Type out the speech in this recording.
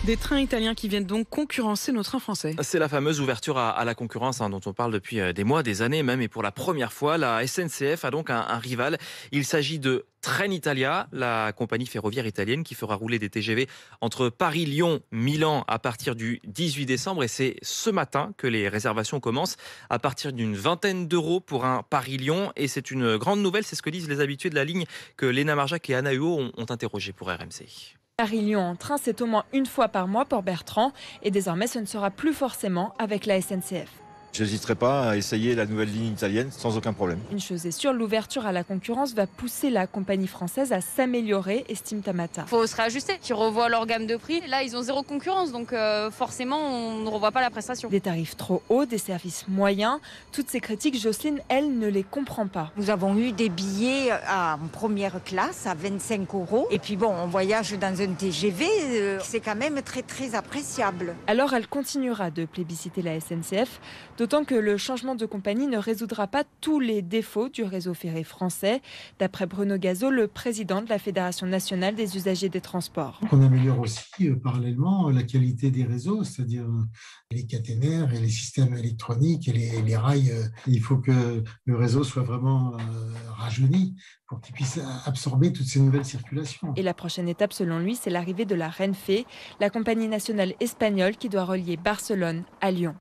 Des trains italiens qui viennent donc concurrencer nos trains français. C'est la fameuse ouverture à la concurrence dont on parle depuis des mois, des années même. Et pour la première fois, la SNCF a donc un rival. Il s'agit de Trenitalia, la compagnie ferroviaire italienne qui fera rouler des TGV entre Paris, Lyon, Milan à partir du 18 décembre. Et c'est ce matin que les réservations commencent à partir d'une vingtaine d'euros pour un Paris-Lyon. Et c'est une grande nouvelle, c'est ce que disent les habitués de la ligne que Léna Marjac et Anna Huot ont interrogé pour RMC. Paris-Lyon en train, c'est au moins une fois par mois pour Bertrand. Et désormais, ce ne sera plus forcément avec la SNCF. Je n'hésiterai pas à essayer la nouvelle ligne italienne sans aucun problème. Une chose est sûre, l'ouverture à la concurrence va pousser la compagnie française à s'améliorer, estime Tamata. Il faut se réajuster, qu'ils revoient leur gamme de prix. Là, ils ont zéro concurrence, donc forcément, on ne revoit pas la prestation. Des tarifs trop hauts, des services moyens. Toutes ces critiques, Jocelyne, elle, ne les comprend pas. Nous avons eu des billets en première classe à 25 €. Et puis bon, on voyage dans un TGV, c'est quand même très très appréciable. Alors elle continuera de plébisciter la SNCF, d'autant que le changement de compagnie ne résoudra pas tous les défauts du réseau ferré français. D'après Bruno Gazeau, le président de la Fédération nationale des usagers des transports. On améliore aussi parallèlement la qualité des réseaux, c'est-à-dire les caténaires et les systèmes électroniques et les rails. Il faut que le réseau soit vraiment rajeuni pour qu'il puisse absorber toutes ces nouvelles circulations. Et la prochaine étape, selon lui, c'est l'arrivée de la Renfe, la compagnie nationale espagnole qui doit relier Barcelone à Lyon.